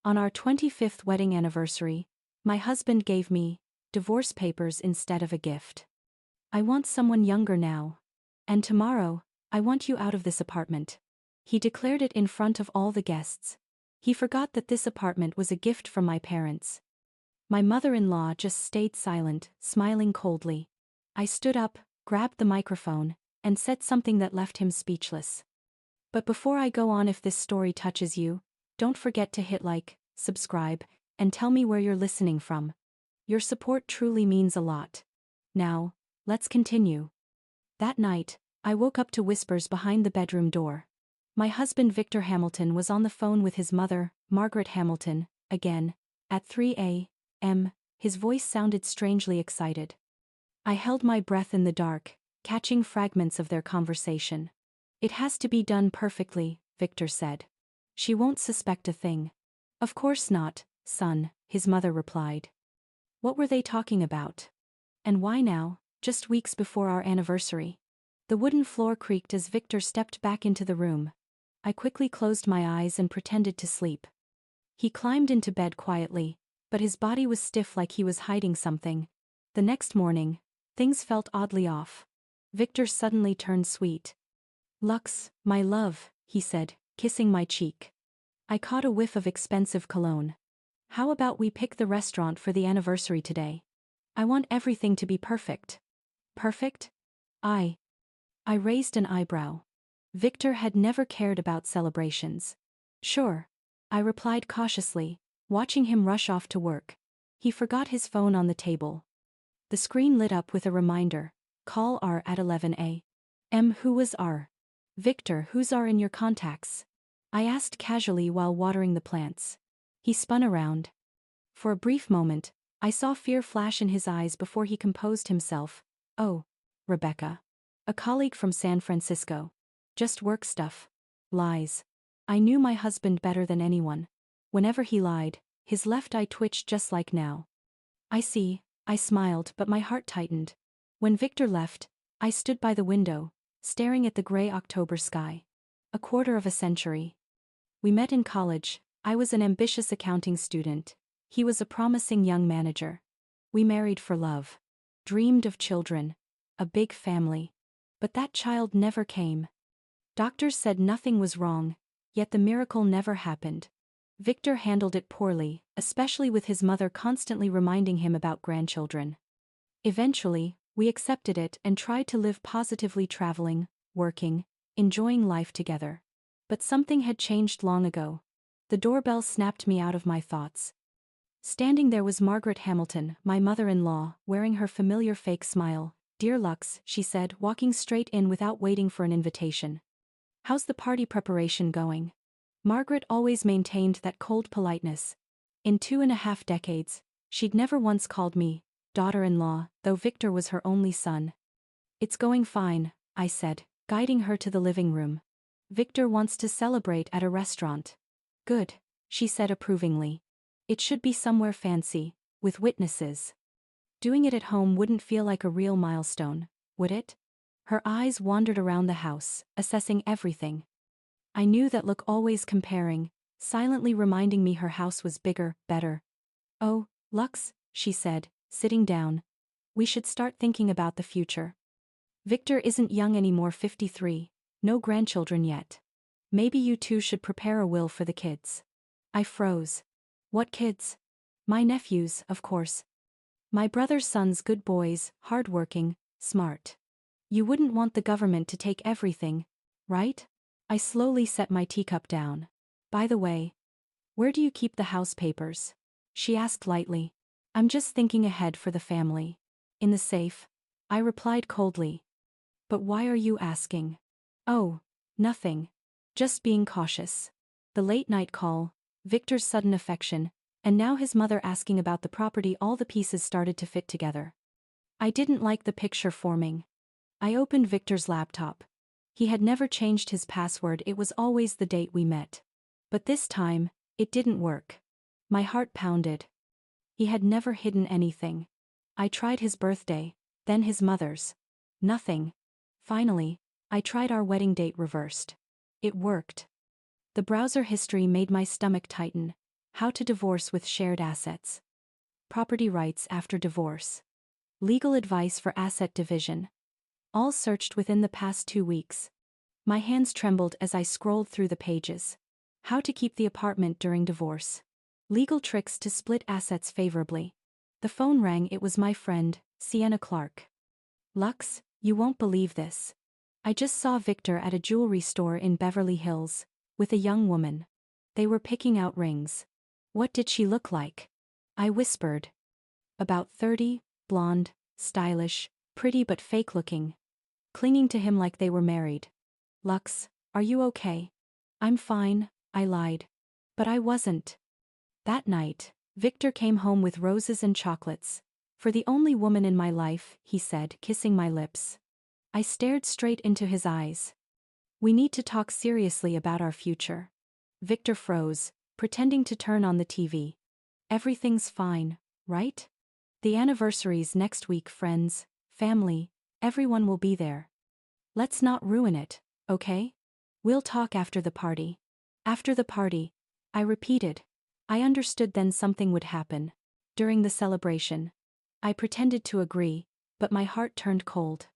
On our 25th wedding anniversary, my husband gave me divorce papers instead of a gift. I want someone younger now. And tomorrow, I want you out of this apartment. He declared it in front of all the guests. He forgot that this apartment was a gift from my parents. My mother-in-law just stayed silent, smiling coldly. I stood up, grabbed the microphone, and said something that left him speechless. But before I go on, if this story touches you, don't forget to hit like, subscribe, and tell me where you're listening from. Your support truly means a lot. Now, let's continue. That night, I woke up to whispers behind the bedroom door. My husband Victor Hamilton was on the phone with his mother, Margaret Hamilton, again, at 3 a.m. His voice sounded strangely excited. I held my breath in the dark, catching fragments of their conversation. "It has to be done perfectly," Victor said. "She won't suspect a thing." "Of course not, son," his mother replied. What were they talking about? And why now, just weeks before our anniversary? The wooden floor creaked as Victor stepped back into the room. I quickly closed my eyes and pretended to sleep. He climbed into bed quietly, but his body was stiff like he was hiding something. The next morning, things felt oddly off. Victor suddenly turned sweet. "Lux, my love," he said, kissing my cheek. I caught a whiff of expensive cologne. "How about we pick the restaurant for the anniversary today? I want everything to be perfect." "Perfect?" I raised an eyebrow. Victor had never cared about celebrations. "Sure," I replied cautiously, watching him rush off to work. He forgot his phone on the table. The screen lit up with a reminder. "Call R at 11 a.m. Who was R? "Victor, who's R in your contacts?" I asked casually while watering the plants. He spun around. For a brief moment, I saw fear flash in his eyes before he composed himself. "Oh, Rebecca. A colleague from San Francisco. Just work stuff." Lies. I knew my husband better than anyone. Whenever he lied, his left eye twitched just like now. "I see," I smiled, but my heart tightened. When Victor left, I stood by the window, staring at the gray October sky. A quarter of a century. We met in college. I was an ambitious accounting student. He was a promising young manager. We married for love. Dreamed of children. A big family. But that child never came. Doctors said nothing was wrong, yet the miracle never happened. Victor handled it poorly, especially with his mother constantly reminding him about grandchildren. Eventually, we accepted it and tried to live positively, traveling, working, enjoying life together. But something had changed long ago. The doorbell snapped me out of my thoughts. Standing there was Margaret Hamilton, my mother-in-law, wearing her familiar fake smile. "Dear Lux," she said, walking straight in without waiting for an invitation. "How's the party preparation going?" Margaret always maintained that cold politeness. In 2.5 decades, she'd never once called me daughter-in-law, though Victor was her only son. "It's going fine," I said, guiding her to the living room. "Victor wants to celebrate at a restaurant." "Good," she said approvingly. "It should be somewhere fancy, with witnesses. Doing it at home wouldn't feel like a real milestone, would it?" Her eyes wandered around the house, assessing everything. I knew that look, always comparing, silently reminding me her house was bigger, better. "Oh, Lux," she said, sitting down. "We should start thinking about the future. Victor isn't young anymore, 53, no grandchildren yet. Maybe you two should prepare a will for the kids." I froze. "What kids?" "My nephews, of course. My brother's sons, good boys, hardworking, smart. You wouldn't want the government to take everything, right?" I slowly set my teacup down. "By the way, where do you keep the house papers?" she asked lightly. "I'm just thinking ahead for the family." "In the safe," I replied coldly. "But why are you asking?" "Oh, nothing. Just being cautious." The late-night call, Victor's sudden affection, and now his mother asking about the property, all the pieces started to fit together. I didn't like the picture forming. I opened Victor's laptop. He had never changed his password, it was always the date we met. But this time, it didn't work. My heart pounded. He had never hidden anything. I tried his birthday, then his mother's. Nothing. Finally, I tried our wedding date reversed. It worked. The browser history made my stomach tighten. How to divorce with shared assets. Property rights after divorce. Legal advice for asset division. All searched within the past 2 weeks. My hands trembled as I scrolled through the pages. How to keep the apartment during divorce. Legal tricks to split assets favorably. The phone rang. It was my friend, Sienna Clark. Lux, you won't believe this. I just saw Victor at a jewelry store in Beverly Hills, with a young woman. They were picking out rings. What did she look like? I whispered. About 30, blonde, stylish, pretty but fake looking. Clinging to him like they were married. Lux, are you okay? I'm fine, I lied. But I wasn't. That night, Victor came home with roses and chocolates. For the only woman in my life, he said, kissing my lips. I stared straight into his eyes. We need to talk seriously about our future. Victor froze, pretending to turn on the TV. Everything's fine, right? The anniversary's next week, friends, family, everyone will be there. Let's not ruin it, okay? We'll talk after the party. After the party, I repeated. I understood then something would happen. During the celebration. I pretended to agree, but my heart turned cold.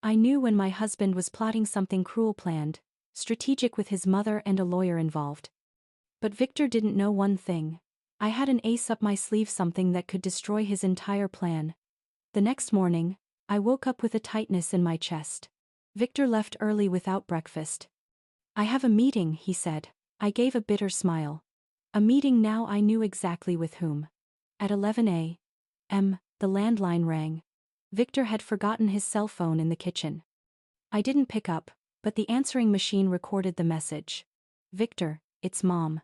I knew when my husband was plotting something cruel, planned, strategic, with his mother and a lawyer involved. But Victor didn't know one thing. I had an ace up my sleeve, something that could destroy his entire plan. The next morning, I woke up with a tightness in my chest. Victor left early without breakfast. I have a meeting, he said. I gave a bitter smile. A meeting now, I knew exactly with whom. At 11 a.m., the landline rang. Victor had forgotten his cell phone in the kitchen. I didn't pick up, but the answering machine recorded the message. Victor, it's Mom.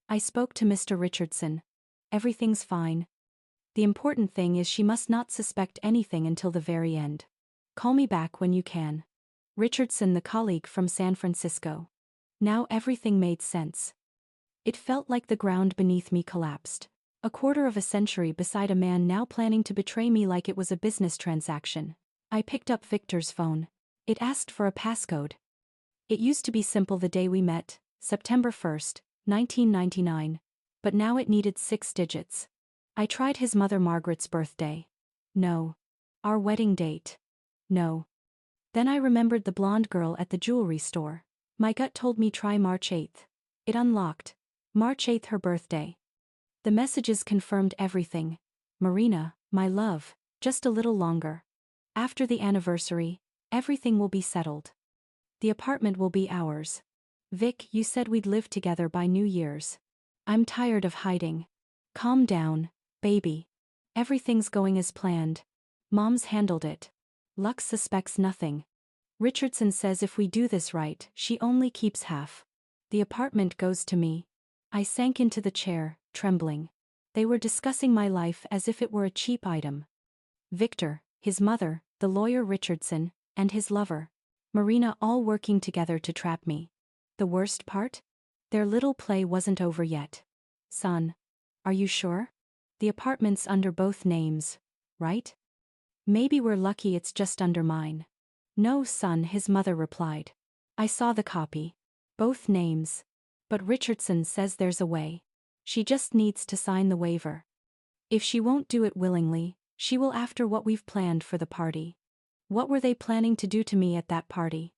I spoke to Mr. Richardson. Everything's fine. The important thing is she must not suspect anything until the very end. Call me back when you can. Richardson, the colleague from San Francisco. Now everything made sense. It felt like the ground beneath me collapsed. A quarter of a century beside a man now planning to betray me like it was a business transaction. I picked up Victor's phone. It asked for a passcode. It used to be simple the day we met, September 1st, 1999. But now it needed 6 digits. I tried his mother Margaret's birthday. No. Our wedding date. No. Then I remembered the blonde girl at the jewelry store. My gut told me try March 8th. It unlocked. March 8th, her birthday. The messages confirmed everything. Marina, my love, just a little longer. After the anniversary, everything will be settled. The apartment will be ours. Vic, you said we'd live together by New Year's. I'm tired of hiding. Calm down, baby. Everything's going as planned. Mom's handled it. Lux suspects nothing. Richardson says if we do this right, she only keeps half. The apartment goes to me. I sank into the chair, trembling. They were discussing my life as if it were a cheap item. Victor, his mother, the lawyer Richardson, and his lover, Marina, all working together to trap me. The worst part? Their little play wasn't over yet. Son, are you sure? The apartment's under both names, right? Maybe we're lucky it's just under mine. No, son, his mother replied. I saw the copy. Both names. But Richardson says there's a way. She just needs to sign the waiver. If she won't do it willingly, she will after what we've planned for the party. What were they planning to do to me at that party?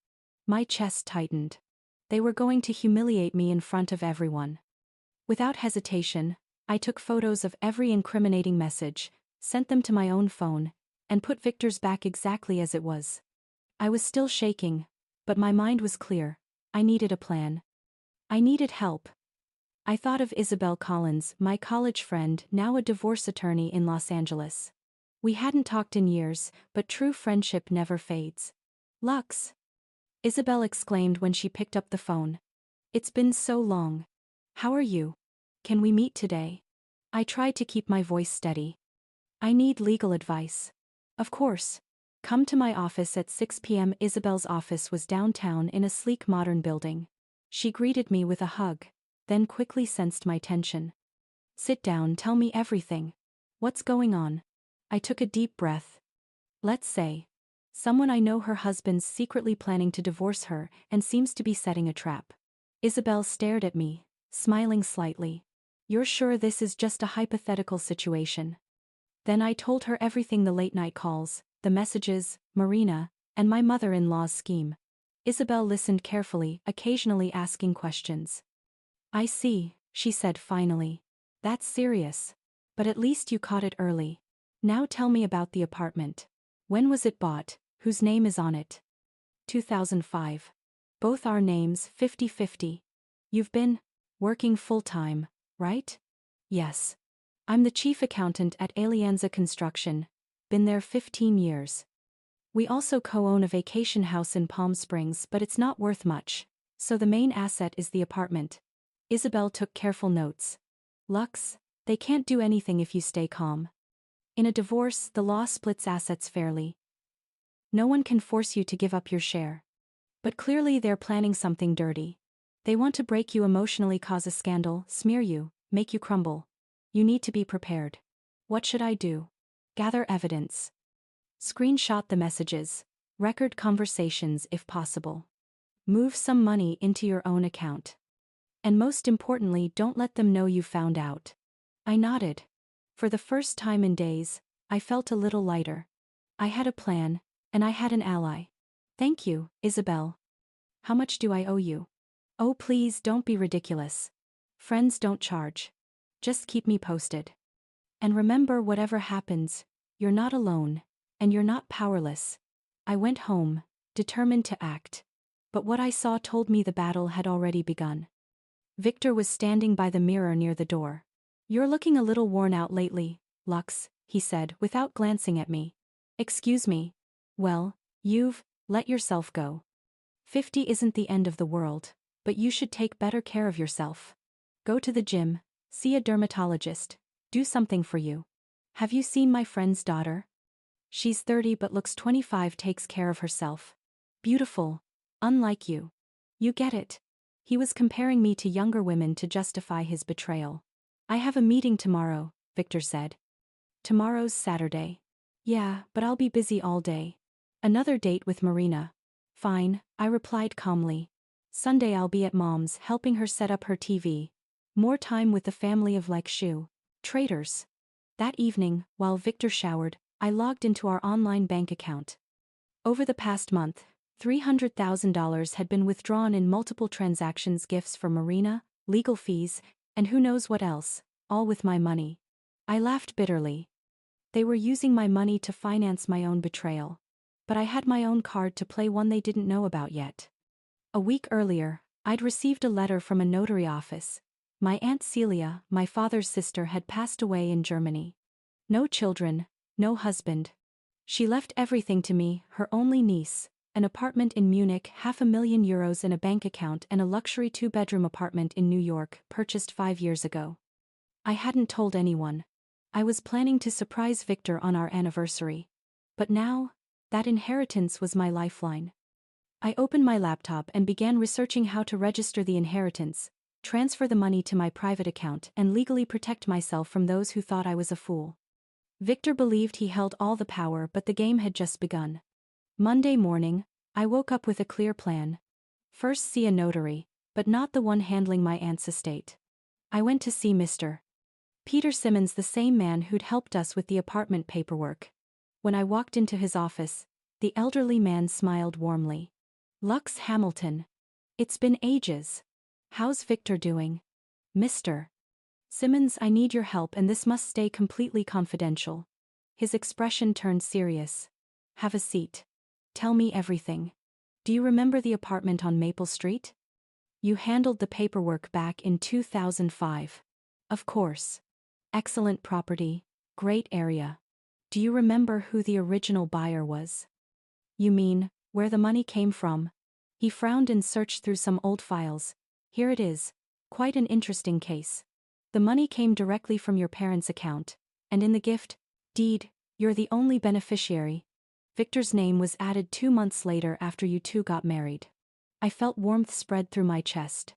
My chest tightened. They were going to humiliate me in front of everyone. Without hesitation, I took photos of every incriminating message, sent them to my own phone, and put Victor's back exactly as it was. I was still shaking, but my mind was clear. I needed a plan. I needed help. I thought of Isabel Collins, my college friend, now a divorce attorney in Los Angeles. We hadn't talked in years, but true friendship never fades. Lux! Isabel exclaimed when she picked up the phone. It's been so long. How are you? Can we meet today? I tried to keep my voice steady. I need legal advice. Of course. Come to my office at 6 p.m. Isabel's office was downtown in a sleek modern building. She greeted me with a hug, then quickly sensed my tension. Sit down, tell me everything. What's going on? I took a deep breath. Let's say. Someone I know, her husband's secretly planning to divorce her and seems to be setting a trap. Isabel stared at me, smiling slightly. You're sure this is just a hypothetical situation? Then I told her everything, the late-night calls, the messages, Marina, and my mother-in-law's scheme. Isabel listened carefully, occasionally asking questions. I see, she said finally. That's serious. But at least you caught it early. Now tell me about the apartment. When was it bought? Whose name is on it? 2005. Both our names, 50-50. You've been working full-time, right? Yes. I'm the chief accountant at Alianza Construction. Been there 15 years. We also co-own a vacation house in Palm Springs, but it's not worth much, so the main asset is the apartment. Isabel took careful notes. Lux, they can't do anything if you stay calm. In a divorce, the law splits assets fairly. No one can force you to give up your share. But clearly they're planning something dirty. They want to break you emotionally, cause a scandal, smear you, make you crumble. You need to be prepared. What should I do? Gather evidence. Screenshot the messages. Record conversations if possible. Move some money into your own account. And most importantly, don't let them know you found out. I nodded. For the first time in days, I felt a little lighter. I had a plan, and I had an ally. Thank you, Isabel. How much do I owe you? Oh, please don't be ridiculous. Friends don't charge. Just keep me posted. And remember, whatever happens, you're not alone, and you're not powerless. I went home, determined to act. But what I saw told me the battle had already begun. Victor was standing by the mirror near the door. You're looking a little worn out lately, Lux, he said without glancing at me. Excuse me. Well, you've let yourself go. 50 isn't the end of the world, but you should take better care of yourself. Go to the gym, see a dermatologist, do something for you. Have you seen my friend's daughter? She's 30 but looks 25, takes care of herself. Beautiful. Unlike you. You get it. He was comparing me to younger women to justify his betrayal. I have a meeting tomorrow, Victor said. Tomorrow's Saturday. Yeah, but I'll be busy all day. Another date with Marina. Fine, I replied calmly. Sunday I'll be at Mom's helping her set up her TV. More time with the family of like shoe traders. That evening, while Victor showered, I logged into our online bank account. Over the past month, $300,000 had been withdrawn in multiple transactions, gifts for Marina, legal fees, and who knows what else, all with my money. I laughed bitterly. They were using my money to finance my own betrayal. But I had my own card to play, one they didn't know about yet. A week earlier, I'd received a letter from a notary office. My Aunt Celia, my father's sister, had passed away in Germany. No children, no husband. She left everything to me, her only niece, an apartment in Munich, €500,000 in a bank account, and a luxury 2-bedroom apartment in New York, purchased 5 years ago. I hadn't told anyone. I was planning to surprise Victor on our anniversary. But now, that inheritance was my lifeline. I opened my laptop and began researching how to register the inheritance, transfer the money to my private account, and legally protect myself from those who thought I was a fool. Victor believed he held all the power, but the game had just begun. Monday morning, I woke up with a clear plan. First, see a notary, but not the one handling my aunt's estate. I went to see Mr. Peter Simmons, the same man who'd helped us with the apartment paperwork. When I walked into his office, the elderly man smiled warmly. Lux Hamilton. It's been ages. How's Victor doing? Mr. Simmons, I need your help, and this must stay completely confidential. His expression turned serious. Have a seat. Tell me everything. Do you remember the apartment on Maple Street? You handled the paperwork back in 2005. Of course. Excellent property, great area. Do you remember who the original buyer was? You mean, where the money came from? He frowned and searched through some old files. Here it is. Quite an interesting case. The money came directly from your parents' account, and in the gift deed, you're the only beneficiary. Victor's name was added 2 months later after you two got married. I felt warmth spread through my chest.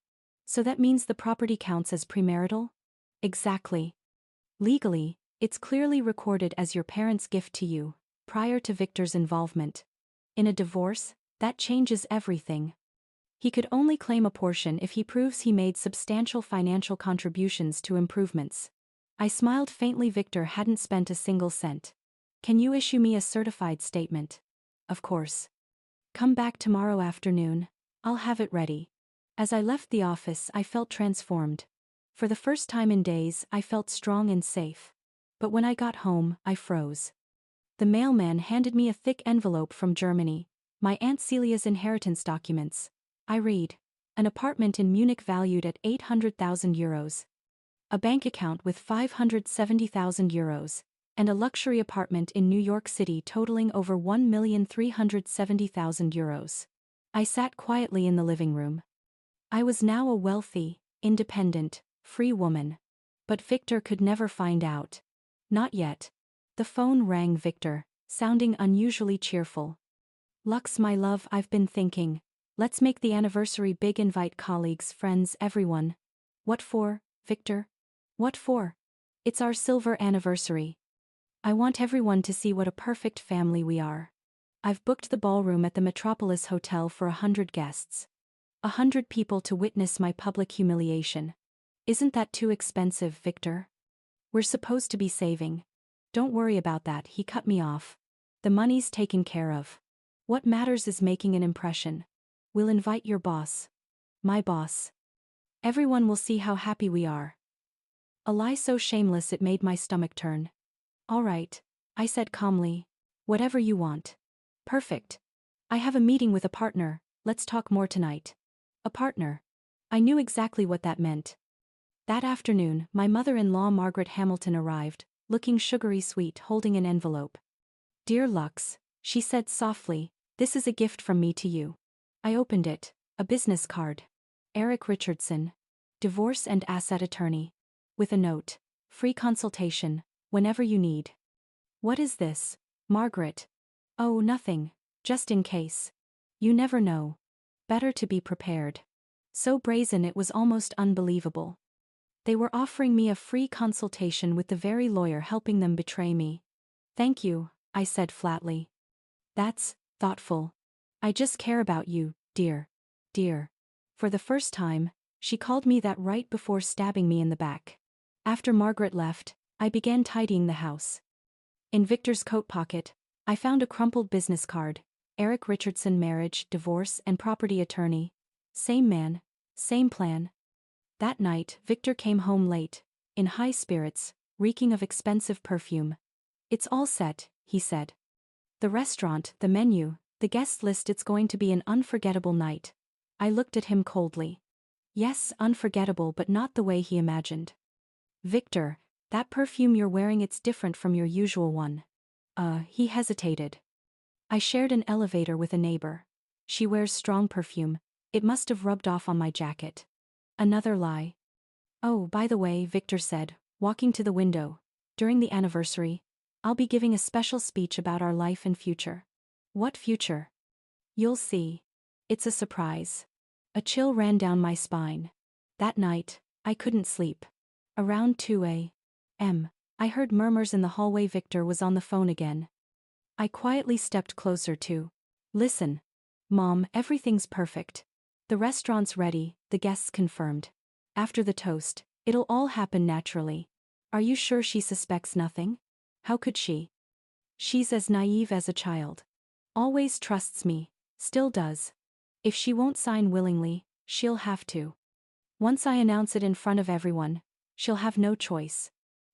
So that means the property counts as premarital? Exactly. Legally, it's clearly recorded as your parents' gift to you, prior to Victor's involvement. In a divorce, that changes everything. He could only claim a portion if he proves he made substantial financial contributions to improvements. I smiled faintly. Victor hadn't spent a single cent. Can you issue me a certified statement? Of course. Come back tomorrow afternoon. I'll have it ready. As I left the office, I felt transformed. For the first time in days, I felt strong and safe. But when I got home, I froze. The mailman handed me a thick envelope from Germany, my Aunt Celia's inheritance documents. I read. An apartment in Munich valued at 800,000 euros. A bank account with 570,000 euros. And a luxury apartment in New York City totaling over 1,370,000 euros. I sat quietly in the living room. I was now a wealthy, independent, free woman. But Victor could never find out. Not yet. The phone rang. Victor, sounding unusually cheerful. Lux, my love, I've been thinking. Let's make the anniversary big. Invite colleagues, friends, everyone. What for, Victor? What for? It's our silver anniversary. I want everyone to see what a perfect family we are. I've booked the ballroom at the Metropolis Hotel for 100 guests. 100 people to witness my public humiliation. Isn't that too expensive, Victor? We're supposed to be saving. Don't worry about that, he cut me off. The money's taken care of. What matters is making an impression. We'll invite your boss. My boss. Everyone will see how happy we are. A lie so shameless it made my stomach turn. All right, I said calmly. Whatever you want. Perfect. I have a meeting with a partner, let's talk more tonight. A partner. I knew exactly what that meant. That afternoon, my mother-in-law Margaret Hamilton arrived, looking sugary sweet, holding an envelope. Dear Lux, she said softly, this is a gift from me to you. I opened it, a business card. Eric Richardson, divorce and asset attorney. With a note, free consultation, whenever you need. What is this, Margaret? Oh, nothing, just in case. You never know. Better to be prepared. So brazen it was almost unbelievable. They were offering me a free consultation with the very lawyer helping them betray me. Thank you, I said flatly. That's thoughtful. I just care about you, dear. Dear. For the first time, she called me that right before stabbing me in the back. After Margaret left, I began tidying the house. In Victor's coat pocket, I found a crumpled business card. Eric Richardson, marriage, divorce, and property attorney. Same man, same plan. That night, Victor came home late, in high spirits, reeking of expensive perfume. It's all set, he said. The restaurant, the menu, the guest list, it's going to be an unforgettable night. I looked at him coldly. Yes, unforgettable, but not the way he imagined. Victor, that perfume you're wearing, it's different from your usual one. He hesitated. I shared an elevator with a neighbor. She wears strong perfume. It must have rubbed off on my jacket. Another lie. Oh, by the way, Victor said, walking to the window. During the anniversary, I'll be giving a special speech about our life and future. What future? You'll see. It's a surprise. A chill ran down my spine. That night, I couldn't sleep. Around 2 a.m., I heard murmurs in the hallway. Victor was on the phone again. I quietly stepped closer to. Listen. Mom, everything's perfect. The restaurant's ready, the guests confirmed. After the toast, it'll all happen naturally. Are you sure she suspects nothing? How could she? She's as naive as a child. Always trusts me, still does. If she won't sign willingly, she'll have to. Once I announce it in front of everyone, she'll have no choice.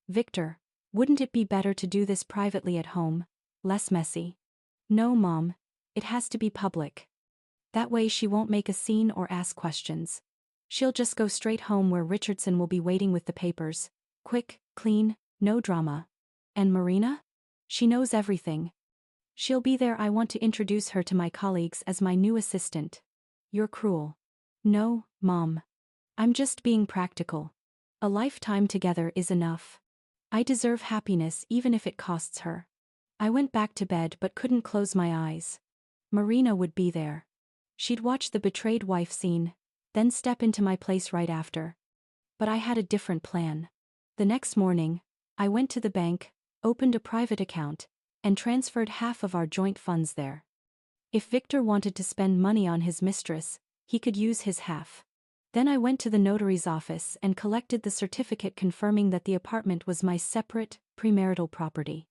Victor, wouldn't it be better to do this privately at home? Less messy. No, Mom. It has to be public. That way she won't make a scene or ask questions. She'll just go straight home where Richardson will be waiting with the papers. Quick, clean, no drama. And Marina? She knows everything. She'll be there. I want to introduce her to my colleagues as my new assistant. You're cruel. No, Mom. I'm just being practical. A lifetime together is enough. I deserve happiness even if it costs her. I went back to bed but couldn't close my eyes. Marina would be there. She'd watch the betrayed wife scene, then step into my place right after. But I had a different plan. The next morning, I went to the bank, opened a private account, and transferred half of our joint funds there. If Victor wanted to spend money on his mistress, He could use his half. Then I went to the notary's office and collected the certificate confirming that the apartment was my separate, premarital property.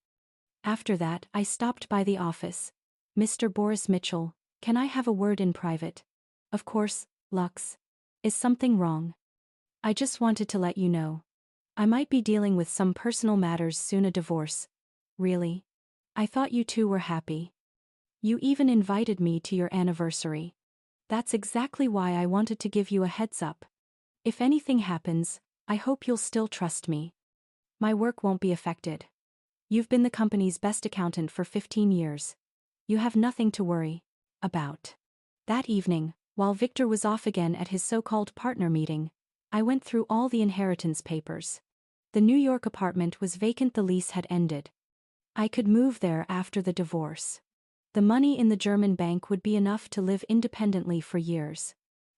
After that, I stopped by the office. Mr. Boris Mitchell, can I have a word in private? Of course, Lux. Is something wrong? I just wanted to let you know. I might be dealing with some personal matters soon. A divorce. Really? I thought you two were happy. You even invited me to your anniversary. That's exactly why I wanted to give you a heads up. If anything happens, I hope you'll still trust me. My work won't be affected. You've been the company's best accountant for 15 years. You have nothing to worry about. That evening, while Victor was off again at his so-called partner meeting, I went through all the inheritance papers. The New York apartment was vacant. The lease had ended. I could move there after the divorce. The money in the German bank would be enough to live independently for years.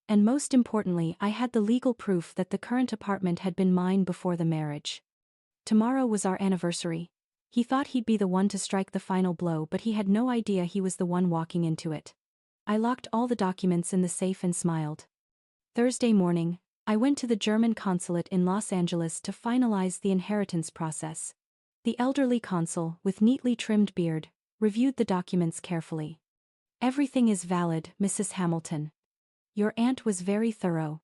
And most importantly, I had the legal proof that the current apartment had been mine before the marriage. Tomorrow was our anniversary. He thought he'd be the one to strike the final blow, but he had no idea he was the one walking into it. I locked all the documents in the safe and smiled. Thursday morning, I went to the German consulate in Los Angeles to finalize the inheritance process. The elderly consul, with neatly trimmed beard, reviewed the documents carefully. Everything is valid, Mrs. Hamilton. Your aunt was very thorough.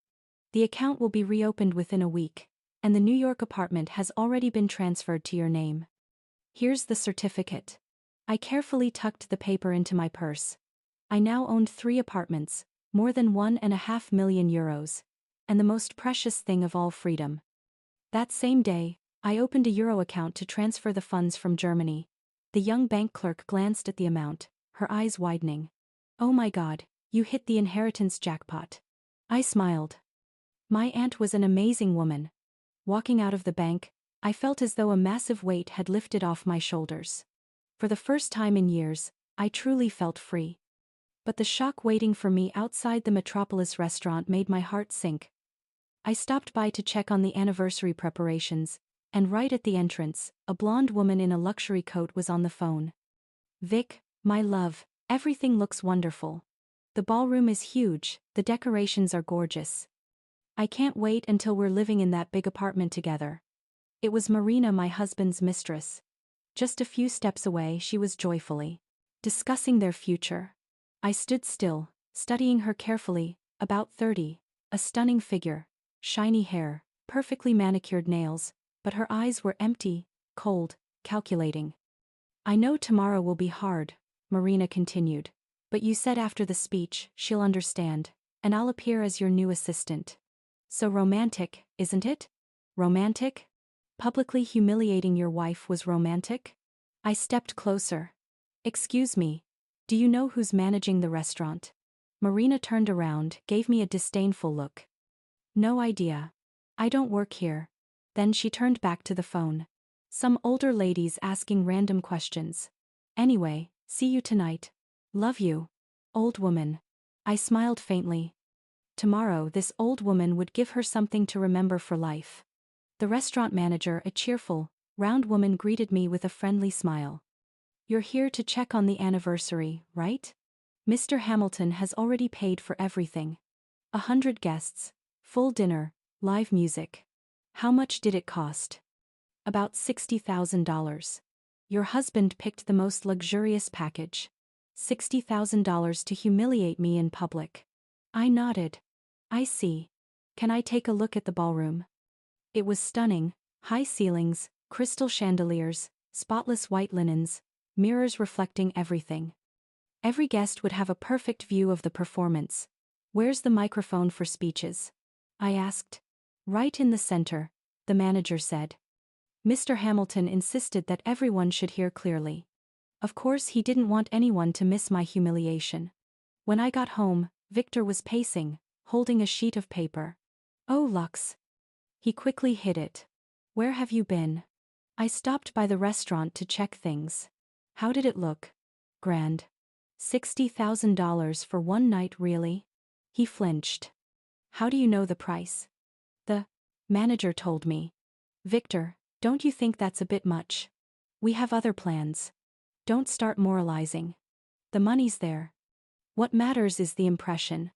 The account will be reopened within a week, and the New York apartment has already been transferred to your name. Here's the certificate. I carefully tucked the paper into my purse. I now owned 3 apartments, more than €1.5 million, and the most precious thing of all, freedom. That same day, I opened a Euro account to transfer the funds from Germany. The young bank clerk glanced at the amount, her eyes widening. Oh my God, you hit the inheritance jackpot. I smiled. My aunt was an amazing woman. Walking out of the bank, I felt as though a massive weight had lifted off my shoulders. For the first time in years, I truly felt free. But the shock waiting for me outside the Metropolis restaurant made my heart sink. I stopped by to check on the anniversary preparations, and right at the entrance, a blonde woman in a luxury coat was on the phone. Vic, my love, everything looks wonderful. The ballroom is huge, the decorations are gorgeous. I can't wait until we're living in that big apartment together. It was Marina, my husband's mistress. Just a few steps away, she was joyfully discussing their future. I stood still, studying her carefully, about 30, a stunning figure, shiny hair, perfectly manicured nails, but her eyes were empty, cold, calculating. I know tomorrow will be hard, Marina continued, but you said after the speech she'll understand, and I'll appear as your new assistant. So romantic, isn't it? Romantic? Publicly humiliating your wife was romantic? I stepped closer. Excuse me, do you know who's managing the restaurant? Marina turned around, gave me a disdainful look. No idea. I don't work here. Then she turned back to the phone. Some older ladies asking random questions. Anyway, see you tonight. Love you. Old woman. I smiled faintly. Tomorrow this old woman would give her something to remember for life. The restaurant manager, a cheerful, round woman, greeted me with a friendly smile. You're here to check on the anniversary, right? Mr. Hamilton has already paid for everything. 100 guests, full dinner, live music. How much did it cost? About $60,000. Your husband picked the most luxurious package. $60,000 to humiliate me in public. I nodded. I see. Can I take a look at the ballroom? It was stunning, high ceilings, crystal chandeliers, spotless white linens, mirrors reflecting everything. Every guest would have a perfect view of the performance. Where's the microphone for speeches? I asked. Right in the center, the manager said. Mr. Hamilton insisted that everyone should hear clearly. Of course, he didn't want anyone to miss my humiliation. When I got home, Victor was pacing, holding a sheet of paper. Oh, Lux. He quickly hid it. Where have you been? I stopped by the restaurant to check things. How did it look? Grand. $60,000 for one night, really? He flinched. How do you know the price? The manager told me. Victor, don't you think that's a bit much? We have other plans. Don't start moralizing. The money's there. What matters is the impression.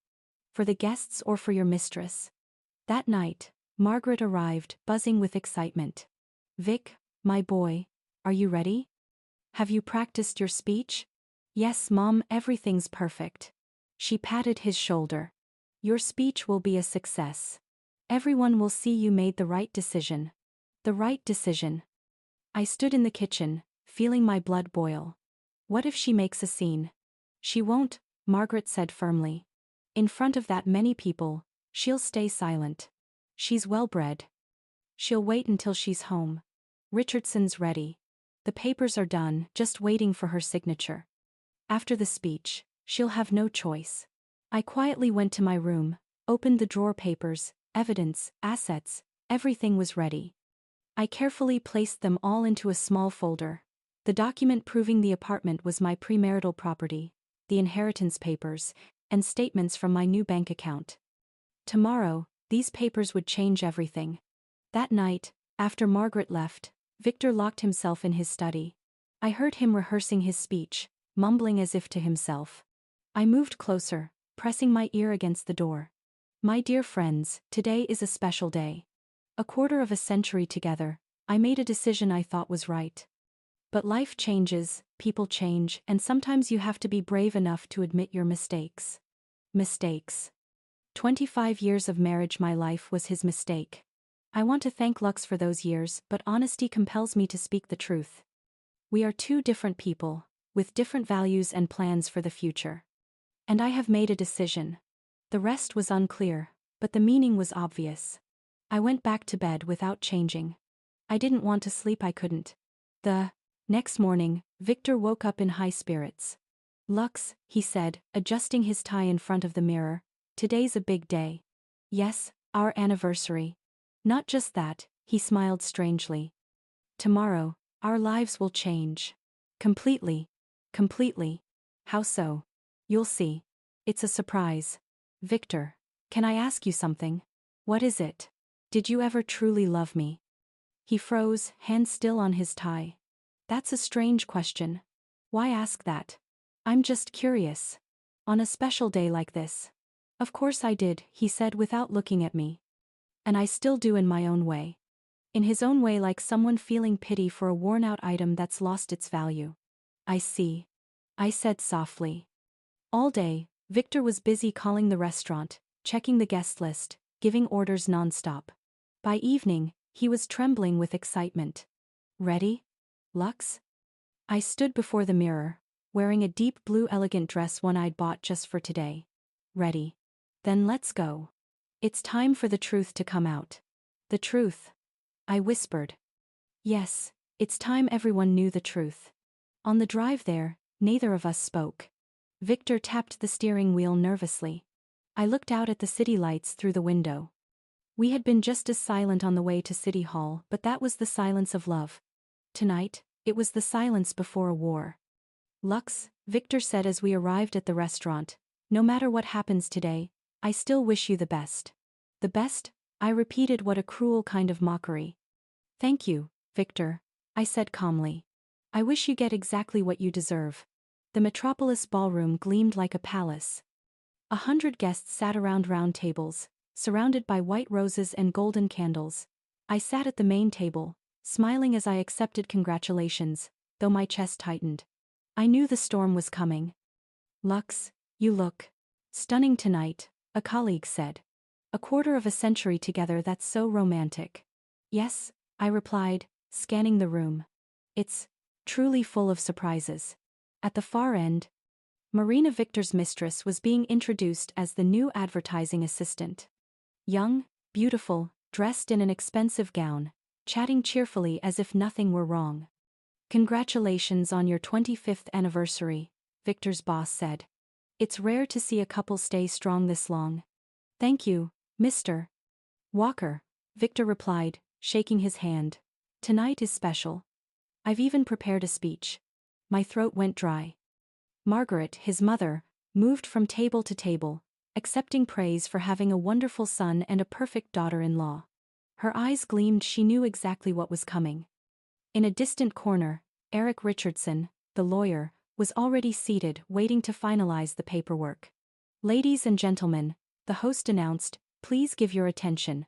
For the guests or for your mistress? That night, Margaret arrived, buzzing with excitement. Vic, my boy, are you ready? Have you practiced your speech? Yes, Mom, everything's perfect. She patted his shoulder. Your speech will be a success. Everyone will see you made the right decision. The right decision. I stood in the kitchen, feeling my blood boil. What if she makes a scene? She won't, Margaret said firmly. In front of that many people, she'll stay silent. She's well-bred. She'll wait until she's home. Richardson's ready. The papers are done, just waiting for her signature. After the speech, she'll have no choice. I quietly went to my room, opened the drawer papers, evidence, assets, everything was ready. I carefully placed them all into a small folder. The document proving the apartment was my premarital property, the inheritance papers, and statements from my new bank account. Tomorrow, these papers would change everything. That night, after Margaret left, Victor locked himself in his study. I heard him rehearsing his speech, mumbling as if to himself. I moved closer, pressing my ear against the door. My dear friends, today is a special day. A quarter of a century together, I made a decision I thought was right. But life changes, people change, and sometimes you have to be brave enough to admit your mistakes. Mistakes. 25 years of marriage, my life was his mistake. I want to thank Lux for those years, but honesty compels me to speak the truth. We are two different people, with different values and plans for the future. And I have made a decision. The rest was unclear, but the meaning was obvious. I went back to bed without changing. I didn't want to sleep, I couldn't. The next morning, Victor woke up in high spirits. Lux, he said, adjusting his tie in front of the mirror, today's a big day. Yes, our anniversary. Not just that, he smiled strangely. Tomorrow, our lives will change. Completely. Completely. How so? You'll see. It's a surprise. Victor, can I ask you something? What is it? Did you ever truly love me? He froze, hand still on his tie. That's a strange question. Why ask that? I'm just curious. On a special day like this. Of course I did, he said without looking at me. And I still do in my own way. In his own way, like someone feeling pity for a worn-out item that's lost its value. I see. I said softly. All day, Victor was busy calling the restaurant, checking the guest list, giving orders non-stop. By evening, he was trembling with excitement. Ready? Lux? I stood before the mirror, wearing a deep blue elegant dress one I'd bought just for today. Ready. Then let's go. It's time for the truth to come out. The truth. I whispered. Yes, it's time everyone knew the truth. On the drive there, neither of us spoke. Victor tapped the steering wheel nervously. I looked out at the city lights through the window. We had been just as silent on the way to City Hall, but that was the silence of love. Tonight, it was the silence before a war. Lux, Victor said as we arrived at the restaurant, no matter what happens today, I still wish you the best. The best? I repeated. What a cruel kind of mockery. Thank you, Victor, I said calmly. I wish you get exactly what you deserve. The Metropolis ballroom gleamed like a palace. 100 guests sat around round tables, surrounded by white roses and golden candles. I sat at the main table, smiling as I accepted congratulations, though my chest tightened. I knew the storm was coming. Lux, you look stunning tonight, a colleague said. A quarter of a century together, that's so romantic. Yes, I replied, scanning the room. It's truly full of surprises. At the far end, Marina, Victor's mistress, was being introduced as the new advertising assistant. Young, beautiful, dressed in an expensive gown, chatting cheerfully as if nothing were wrong. Congratulations on your 25th anniversary, Victor's boss said. It's rare to see a couple stay strong this long. Thank you, Mr. Walker, Victor replied, shaking his hand. Tonight is special. I've even prepared a speech. My throat went dry. Margaret, his mother, moved from table to table, accepting praise for having a wonderful son and a perfect daughter-in-law. Her eyes gleamed. She knew exactly what was coming. In a distant corner, Eric Richardson, the lawyer, was already seated, waiting to finalize the paperwork. Ladies and gentlemen, The host announced, "Please give your attention.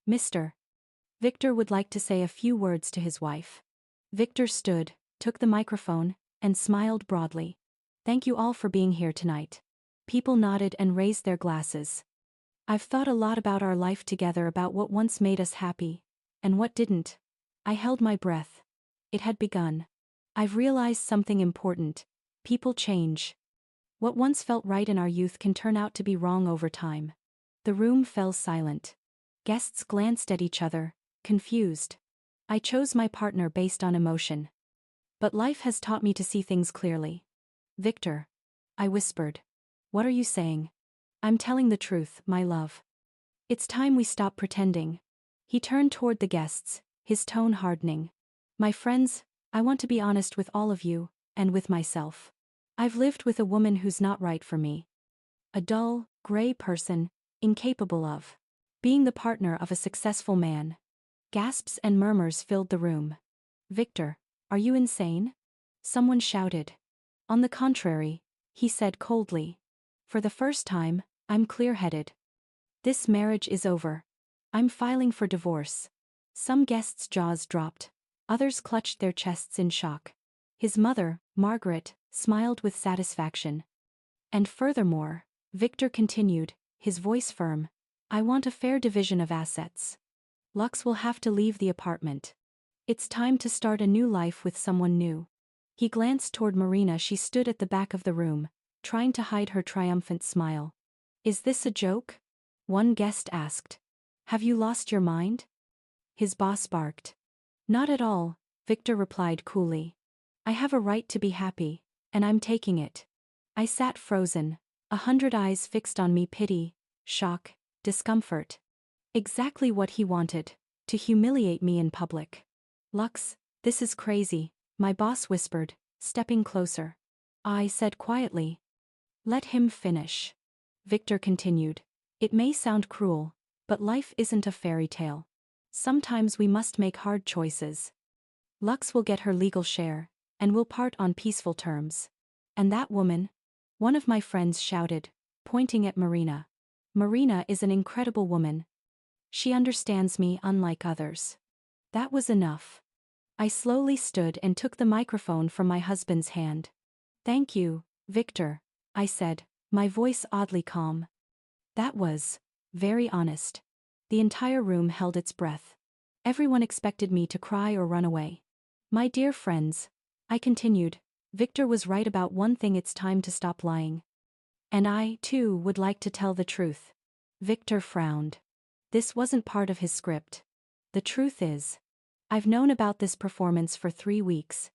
Mr. Victor would like to say a few words to his wife." Victor stood, took the microphone, and smiled broadly. "Thank you all for being here tonight." People nodded and raised their glasses. "I've thought a lot about our life together, about what once made us happy, and what didn't." I held my breath. It had begun. "I've realized something important. People change. What once felt right in our youth can turn out to be wrong over time." The room fell silent. Guests glanced at each other, confused. I chose my partner based on emotion. "But life has taught me to see things clearly." "Victor," I whispered. "What are you saying?" "I'm telling the truth, my love. It's time we stop pretending." He turned toward the guests, his tone hardening. "My friends, I want to be honest with all of you, and with myself. I've lived with a woman who's not right for me. A dull, gray person, incapable of being the partner of a successful man." Gasps and murmurs filled the room. "Victor, are you insane?" someone shouted. "On the contrary," he said coldly. "For the first time, I'm clear-headed. This marriage is over. I'm filing for divorce." Some guests' jaws dropped. Others clutched their chests in shock. His mother, Margaret, smiled with satisfaction. "And furthermore," Victor continued, his voice firm, "I want a fair division of assets. Lux will have to leave the apartment. It's time to start a new life with someone new." He glanced toward Marina. She stood at the back of the room, trying to hide her triumphant smile. "Is this a joke?" one guest asked. "Have you lost your mind?" his boss barked. "Not at all," Victor replied coolly. "I have a right to be happy, and I'm taking it." I sat frozen, 100 eyes fixed on me, pity, shock, discomfort. Exactly what he wanted, to humiliate me in public. "Lux, this is crazy," my boss whispered, stepping closer. I said quietly, "Let him finish." Victor continued, "It may sound cruel, but life isn't a fairy tale. Sometimes we must make hard choices. Lux will get her legal share, and we'll part on peaceful terms. And that woman?" one of my friends shouted, pointing at Marina. "Marina is an incredible woman. She understands me unlike others." That was enough. I slowly stood and took the microphone from my husband's hand. "Thank you, Victor," I said, my voice oddly calm. That was very honest. The entire room held its breath. Everyone expected me to cry or run away. "My dear friends," I continued, "Victor was right about one thing: it's time to stop lying. And I, too, would like to tell the truth." Victor frowned. This wasn't part of his script. "The truth is, I've known about this performance for 3 weeks.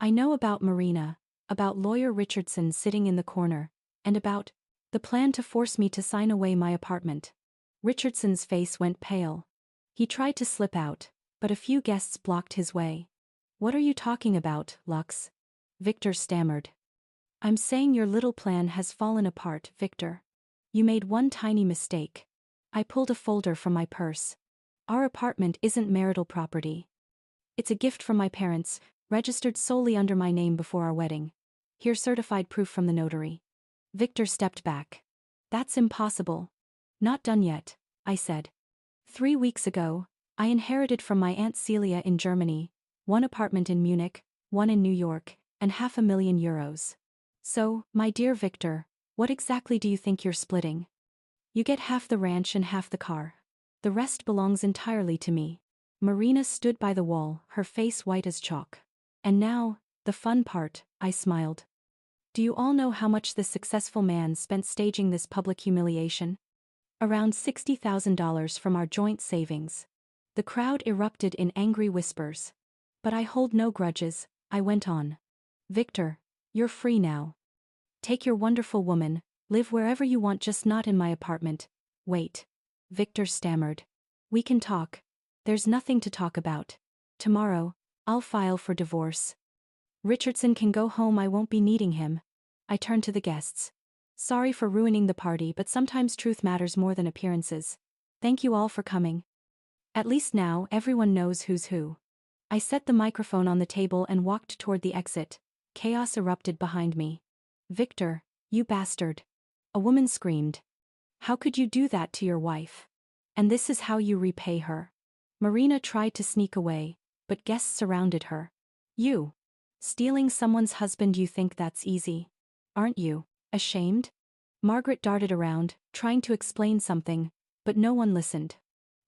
I know about Marina, about lawyer Richardson sitting in the corner, and about the plan to force me to sign away my apartment." Richardson's face went pale. He tried to slip out, but a few guests blocked his way. "What are you talking about, Lux?" Victor stammered. "I'm saying your little plan has fallen apart, Victor. You made one tiny mistake." I pulled a folder from my purse. "Our apartment isn't marital property. It's a gift from my parents, registered solely under my name before our wedding. Here's certified proof from the notary." Victor stepped back. "That's impossible." "Not done yet," I said. 3 weeks ago, I inherited from my Aunt Celia in Germany, 1 apartment in Munich, 1 in New York, and €500,000. So, my dear Victor, what exactly do you think you're splitting? You get half the ranch and half the car. The rest belongs entirely to me." Marina stood by the wall, her face white as chalk. "And now, the fun part," I smiled. "Do you all know how much this successful man spent staging this public humiliation? Around $60,000 from our joint savings." The crowd erupted in angry whispers. "But I hold no grudges," I went on. "Victor, you're free now. Take your wonderful woman, live wherever you want, just not in my apartment." "Wait." Victor stammered. "We can talk. There's nothing to talk about. Tomorrow, I'll file for divorce. Richardson can go home, I won't be needing him." I turned to the guests. "Sorry for ruining the party, but sometimes truth matters more than appearances. Thank you all for coming. At least now everyone knows who's who." I set the microphone on the table and walked toward the exit. Chaos erupted behind me. "Victor, you bastard!" a woman screamed. How could you do that to your wife? And this is how you repay her. Marina tried to sneak away, but guests surrounded her. You. Stealing someone's husband, you think that's easy? Aren't you ashamed? Margaret darted around, trying to explain something, but no one listened.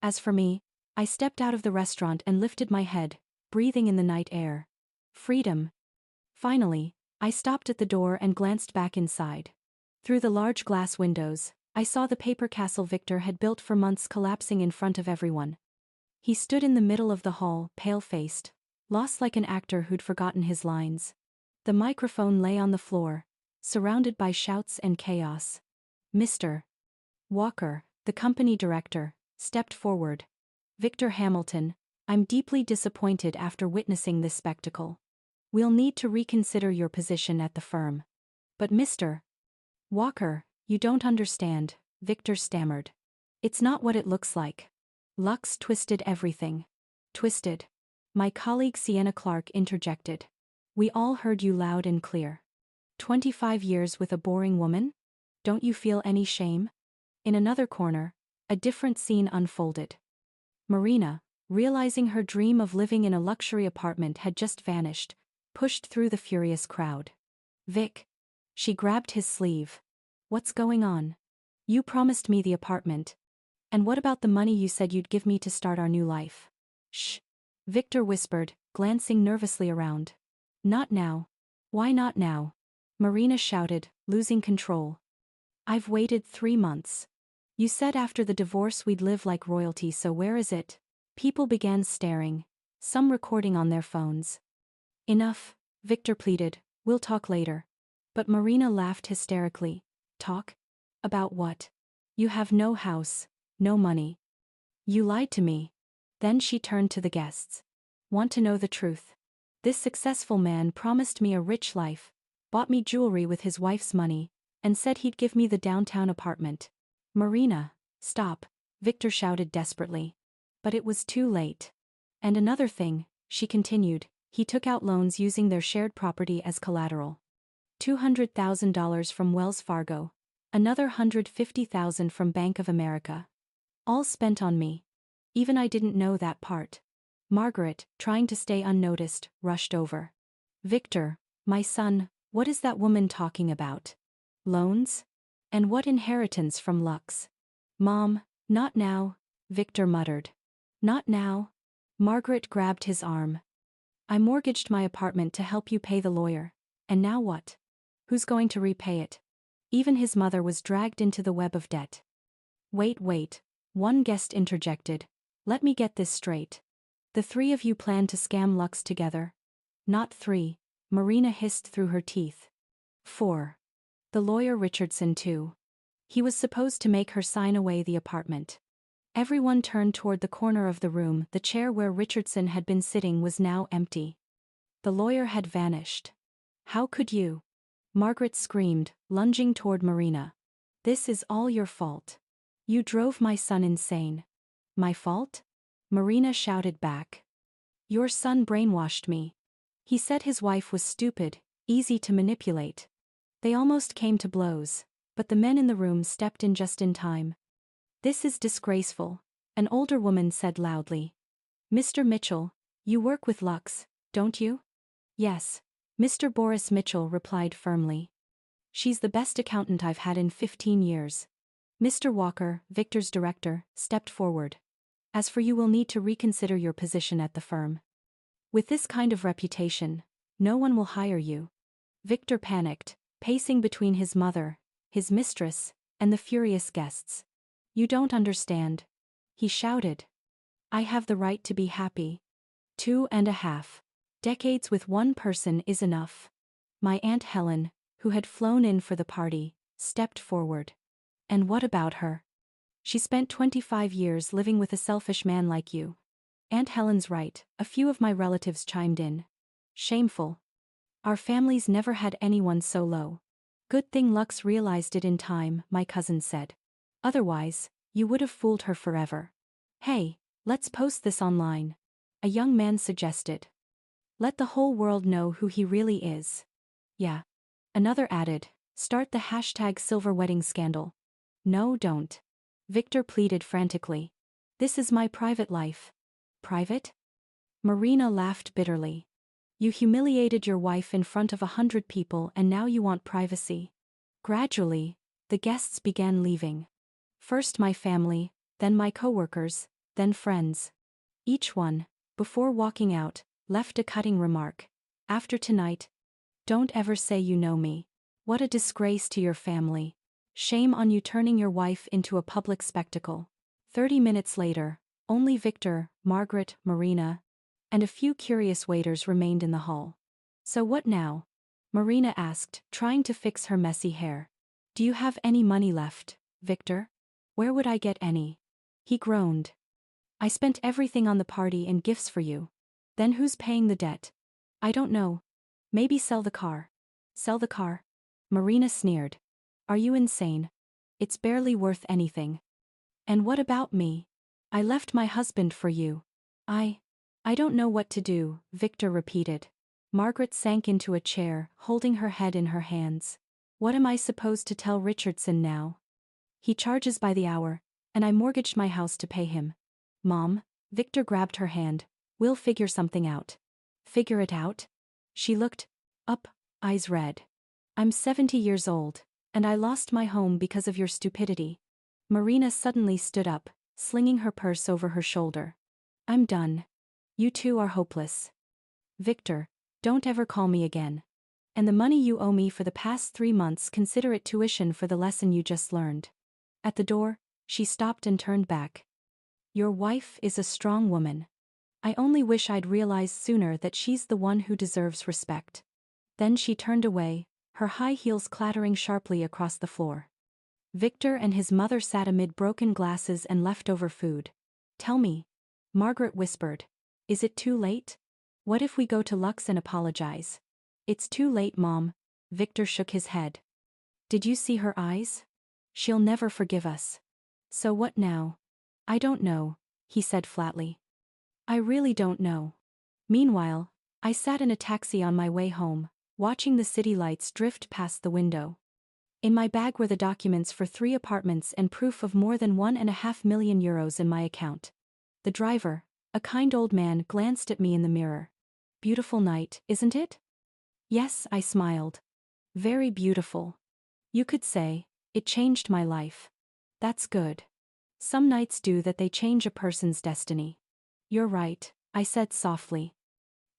As for me, I stepped out of the restaurant and lifted my head, breathing in the night air. Freedom. Finally, I stopped at the door and glanced back inside. Through the large glass windows, I saw the paper castle Victor had built for months collapsing in front of everyone. He stood in the middle of the hall, pale-faced, lost like an actor who'd forgotten his lines. The microphone lay on the floor, surrounded by shouts and chaos. Mr. Walker, the company director, stepped forward. Victor Hamilton, I'm deeply disappointed after witnessing this spectacle. We'll need to reconsider your position at the firm. But Mr. Walker, you don't understand, Victor stammered. It's not what it looks like. Lux twisted everything. Twisted. My colleague Sienna Clark interjected. We all heard you loud and clear. 25 years with a boring woman? Don't you feel any shame? In another corner, a different scene unfolded. Marina, realizing her dream of living in a luxury apartment had just vanished, pushed through the furious crowd. Vic. She grabbed his sleeve. What's going on? You promised me the apartment. And what about the money you said you'd give me to start our new life? Shh. Victor whispered, glancing nervously around. Not now. Why not now? Marina shouted, losing control. I've waited 3 months. You said after the divorce we'd live like royalty, so where is it? People began staring, some recording on their phones. Enough, Victor pleaded, we'll talk later. But Marina laughed hysterically. Talk? About what? You have no house, no money. You lied to me. Then she turned to the guests. Want to know the truth? This successful man promised me a rich life, bought me jewelry with his wife's money, and said he'd give me the downtown apartment. Marina, stop, Victor shouted desperately. But it was too late. And another thing, she continued, he took out loans using their shared property as collateral. $200,000 from Wells Fargo, another $150,000 from Bank of America. All spent on me. Even I didn't know that part. Margaret, trying to stay unnoticed, rushed over. Victor, my son, what is that woman talking about? Loans? And what inheritance from Lux? Mom, not now, Victor muttered. Not now. Margaret grabbed his arm. I mortgaged my apartment to help you pay the lawyer. And now what? Who's going to repay it? Even his mother was dragged into the web of debt. Wait, one guest interjected. Let me get this straight. The 3 of you plan to scam Lux together? Not 3, Marina hissed through her teeth. 4. The lawyer Richardson too. He was supposed to make her sign away the apartment. Everyone turned toward the corner of the room. The chair where Richardson had been sitting was now empty. The lawyer had vanished. How could you? Margaret screamed, lunging toward Marina. This is all your fault. You drove my son insane. My fault? Marina shouted back. Your son brainwashed me. He said his wife was stupid, easy to manipulate. They almost came to blows, but the men in the room stepped in just in time. This is disgraceful, an older woman said loudly. Mr. Mitchell, you work with Lux, don't you? Yes, Mr. Boris Mitchell replied firmly. She's the best accountant I've had in 15 years. Mr. Walker, Victor's director, stepped forward. As for you, will need to reconsider your position at the firm. With this kind of reputation, no one will hire you. Victor panicked, pacing between his mother, his mistress, and the furious guests. You don't understand. He shouted. I have the right to be happy. 2.5 decades with one person is enough. My Aunt Helen, who had flown in for the party, stepped forward. And what about her? She spent 25 years living with a selfish man like you. Aunt Helen's right, a few of my relatives chimed in. Shameful. Our families never had anyone so low. Good thing Lux realized it in time, my cousin said. Otherwise, you would have fooled her forever. Hey, let's post this online. A young man suggested. Let the whole world know who he really is. Yeah. Another added, start the hashtag silver wedding scandal. No, don't. Victor pleaded frantically. This is my private life. Private? Marina laughed bitterly. You humiliated your wife in front of 100 people and now you want privacy. Gradually, the guests began leaving. First my family, then my coworkers, then friends. Each one, before walking out, left a cutting remark. After tonight, don't ever say you know me. What a disgrace to your family. Shame on you turning your wife into a public spectacle. 30 minutes later, only Victor, Margaret, Marina, and a few curious waiters remained in the hall. So what now? Marina asked, trying to fix her messy hair. Do you have any money left, Victor? Where would I get any? He groaned. I spent everything on the party and gifts for you. Then who's paying the debt? I don't know. Maybe sell the car. Sell the car? Marina sneered. Are you insane? It's barely worth anything. And what about me? I left my husband for you. I don't know what to do, Victor repeated. Margaret sank into a chair, holding her head in her hands. What am I supposed to tell Richardson now? He charges by the hour, and I mortgaged my house to pay him. Mom, Victor grabbed her hand. We'll figure something out. Figure it out? She looked up, eyes red. I'm 70 years old, and I lost my home because of your stupidity. Marina suddenly stood up, slinging her purse over her shoulder. I'm done. You two are hopeless. Victor, don't ever call me again. And the money you owe me for the past 3 months, consider it tuition for the lesson you just learned. At the door, she stopped and turned back. Your wife is a strong woman. I only wish I'd realized sooner that she's the one who deserves respect. Then she turned away, her high heels clattering sharply across the floor. Victor and his mother sat amid broken glasses and leftover food. Tell me, Margaret whispered. Is it too late? What if we go to Lux and apologize? It's too late, Mom. Victor shook his head. Did you see her eyes? She'll never forgive us. So what now? I don't know, he said flatly. I really don't know. Meanwhile, I sat in a taxi on my way home, watching the city lights drift past the window. In my bag were the documents for 3 apartments and proof of more than €1.5 million in my account. The driver, a kind old man, glanced at me in the mirror. Beautiful night, isn't it? Yes, I smiled. Very beautiful. You could say, it changed my life. That's good. Some nights do that, they change a person's destiny. You're right, I said softly.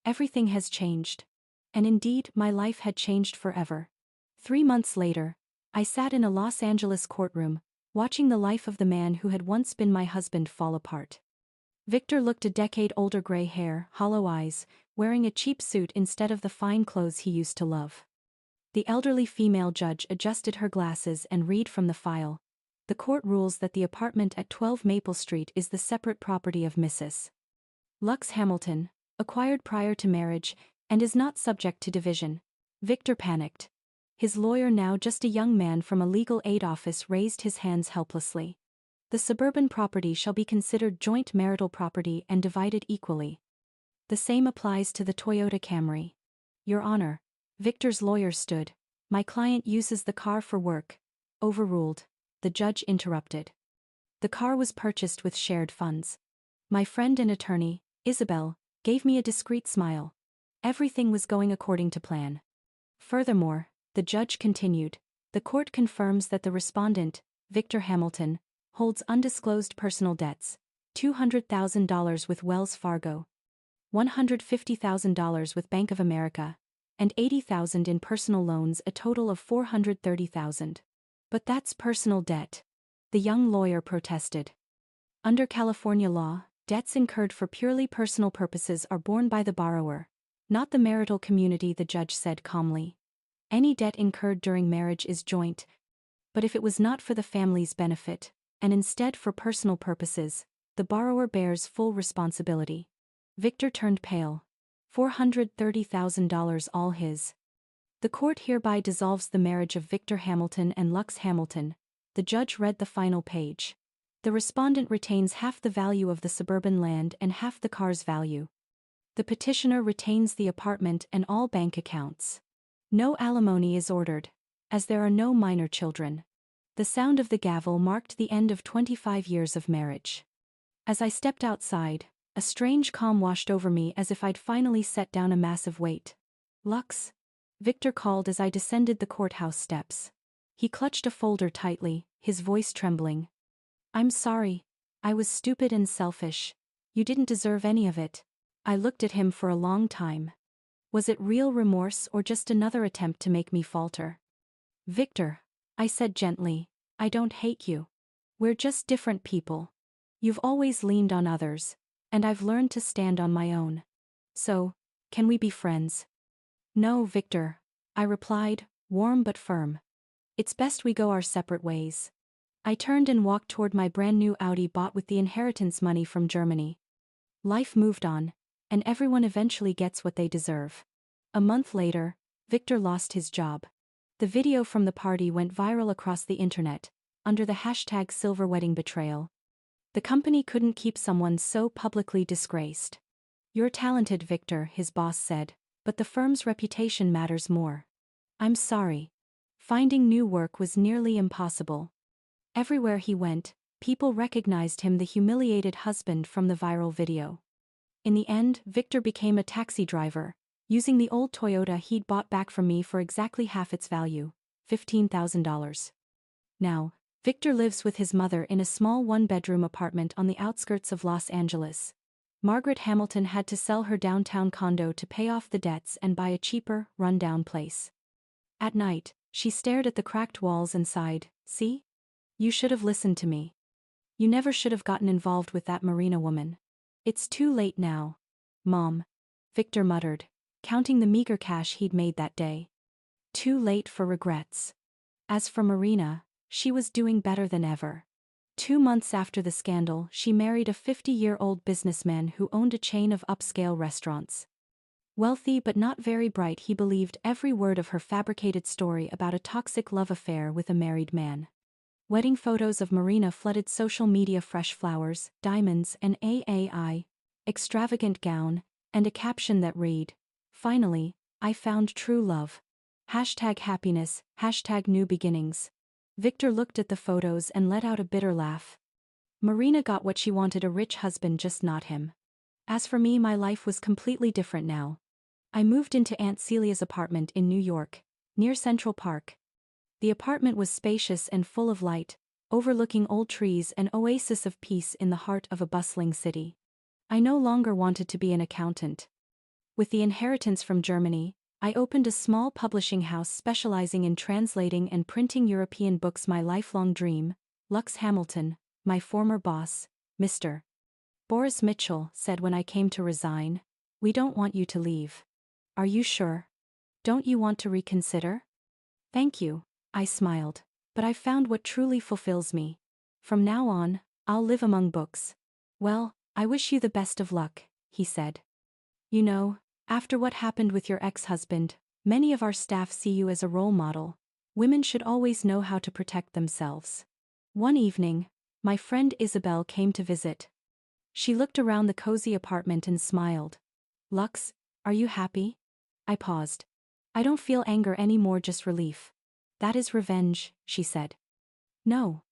Everything has changed. And indeed, my life had changed forever. 3 months later, I sat in a Los Angeles courtroom, watching the life of the man who had once been my husband fall apart. Victor looked a decade older, gray hair, hollow eyes, wearing a cheap suit instead of the fine clothes he used to love. The elderly female judge adjusted her glasses and read from the file. The court rules that the apartment at 12 Maple Street is the separate property of Mrs. Lux Hamilton, acquired prior to marriage, and is not subject to division. Victor panicked. His lawyer, now just a young man from a legal aid office, raised his hands helplessly. The suburban property shall be considered joint marital property and divided equally. The same applies to the Toyota Camry. Your Honor, Victor's lawyer stood. My client uses the car for work. Overruled. The judge interrupted. The car was purchased with shared funds. My friend and attorney, Isabel, gave me a discreet smile. Everything was going according to plan. Furthermore, the judge continued, the court confirms that the respondent, Victor Hamilton, holds undisclosed personal debts, $200,000 with Wells Fargo, $150,000 with Bank of America, and $80,000 in personal loans, a total of $430,000. But that's personal debt. The young lawyer protested. Under California law, debts incurred for purely personal purposes are borne by the borrower, not the marital community, the judge said calmly. Any debt incurred during marriage is joint, but if it was not for the family's benefit, and instead for personal purposes, the borrower bears full responsibility. Victor turned pale. $430,000 all his. The court hereby dissolves the marriage of Victor Hamilton and Lux Hamilton. The judge read the final page. The respondent retains half the value of the suburban land and half the car's value. The petitioner retains the apartment and all bank accounts. No alimony is ordered, as there are no minor children. The sound of the gavel marked the end of 25 years of marriage. As I stepped outside, a strange calm washed over me as if I'd finally set down a massive weight. "Lux?" Victor called as I descended the courthouse steps. He clutched a folder tightly, his voice trembling. "I'm sorry. I was stupid and selfish. You didn't deserve any of it." I looked at him for a long time. Was it real remorse or just another attempt to make me falter? "Victor," I said gently, "I don't hate you. We're just different people. You've always leaned on others, and I've learned to stand on my own. So, can we be friends?" "No, Victor," I replied, warm but firm. "It's best we go our separate ways." I turned and walked toward my brand new Audi bought with the inheritance money from Germany. Life moved on, and everyone eventually gets what they deserve. A month later, Victor lost his job. The video from the party went viral across the internet, under the hashtag #SilverWeddingBetrayal. The company couldn't keep someone so publicly disgraced. "You're talented, Victor," his boss said, "but the firm's reputation matters more." "I'm sorry." Finding new work was nearly impossible. Everywhere he went, people recognized him, the humiliated husband from the viral video. In the end, Victor became a taxi driver, using the old Toyota he'd bought back from me for exactly half its value, $15,000. Now, Victor lives with his mother in a small one-bedroom apartment on the outskirts of Los Angeles. Margaret Hamilton had to sell her downtown condo to pay off the debts and buy a cheaper, run-down place. At night, she stared at the cracked walls and sighed, "See? You should have listened to me. You never should have gotten involved with that Marina woman." "It's too late now, Mom," Victor muttered, counting the meager cash he'd made that day. Too late for regrets. As for Marina, she was doing better than ever. 2 months after the scandal, she married a 50-year-old businessman who owned a chain of upscale restaurants. Wealthy but not very bright, he believed every word of her fabricated story about a toxic love affair with a married man. Wedding photos of Marina flooded social media, fresh flowers, diamonds, an AAI, extravagant gown, and a caption that read, "Finally, I found true love. #happiness, #new beginnings." Victor looked at the photos and let out a bitter laugh. Marina got what she wanted, a rich husband, just not him. As for me, my life was completely different now. I moved into Aunt Celia's apartment in New York, near Central Park. The apartment was spacious and full of light, overlooking old trees, an oasis of peace in the heart of a bustling city. I no longer wanted to be an accountant. With the inheritance from Germany, I opened a small publishing house specializing in translating and printing European books. My lifelong dream, Lux Hamilton, my former boss, Mr. Boris Mitchell, said when I came to resign, "We don't want you to leave." "Are you sure? Don't you want to reconsider?" "Thank you," I smiled, "but I've found what truly fulfills me. From now on, I'll live among books." "Well, I wish you the best of luck," he said. "You know, after what happened with your ex-husband, many of our staff see you as a role model. Women should always know how to protect themselves." One evening, my friend Isabel came to visit. She looked around the cozy apartment and smiled. "Lux, are you happy?" I paused. "I don't feel anger anymore, just relief." "That is revenge," she said. "No.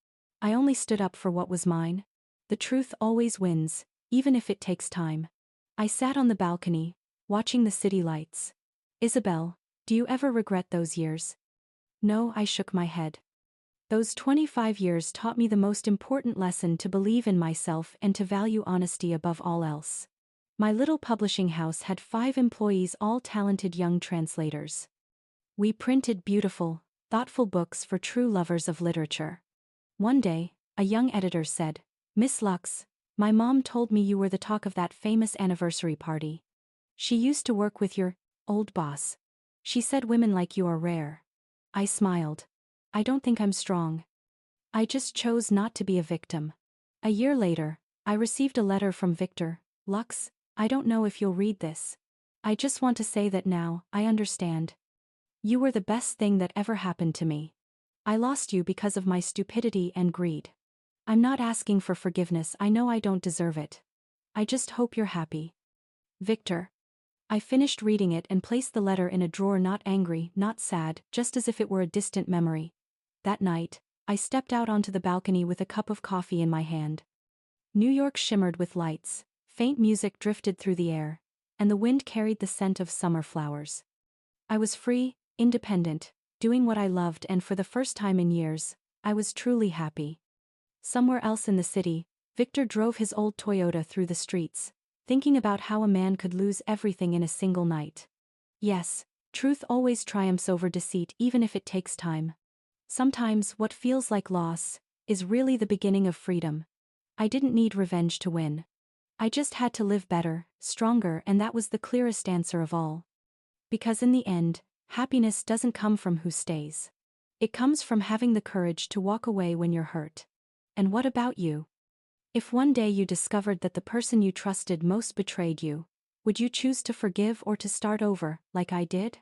I only stood up for what was mine. The truth always wins, even if it takes time." I sat on the balcony, watching the city lights. "Isabel, do you ever regret those years?" "No," I shook my head. "Those 25 years taught me the most important lesson: to believe in myself and to value honesty above all else." My little publishing house had 5 employees, all talented young translators. We printed beautiful, thoughtful books for true lovers of literature. One day, a young editor said, "Miss Lux, my mom told me you were the talk of that famous anniversary party. She used to work with your old boss. She said women like you are rare." I smiled. "I don't think I'm strong. I just chose not to be a victim." A year later, I received a letter from Victor. "Lux, I don't know if you'll read this. I just want to say that now, I understand. You were the best thing that ever happened to me. I lost you because of my stupidity and greed. I'm not asking for forgiveness, I know I don't deserve it. I just hope you're happy. Victor." I finished reading it and placed the letter in a drawer, not angry, not sad, just as if it were a distant memory. That night, I stepped out onto the balcony with a cup of coffee in my hand. New York shimmered with lights, faint music drifted through the air, and the wind carried the scent of summer flowers. I was free, independent, doing what I loved, and for the first time in years, I was truly happy. Somewhere else in the city, Victor drove his old Toyota through the streets, thinking about how a man could lose everything in a single night. Yes, truth always triumphs over deceit even if it takes time. Sometimes what feels like loss is really the beginning of freedom. I didn't need revenge to win. I just had to live better, stronger, and that was the clearest answer of all. Because in the end, happiness doesn't come from who stays. It comes from having the courage to walk away when you're hurt. And what about you? If one day you discovered that the person you trusted most betrayed you, would you choose to forgive or to start over, like I did?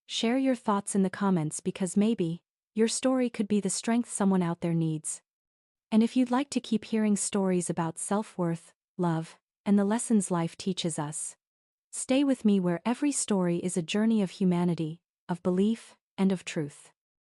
Share your thoughts in the comments, because maybe your story could be the strength someone out there needs. And if you'd like to keep hearing stories about self-worth, love, and the lessons life teaches us, stay with me, where every story is a journey of humanity, of belief, and of truth.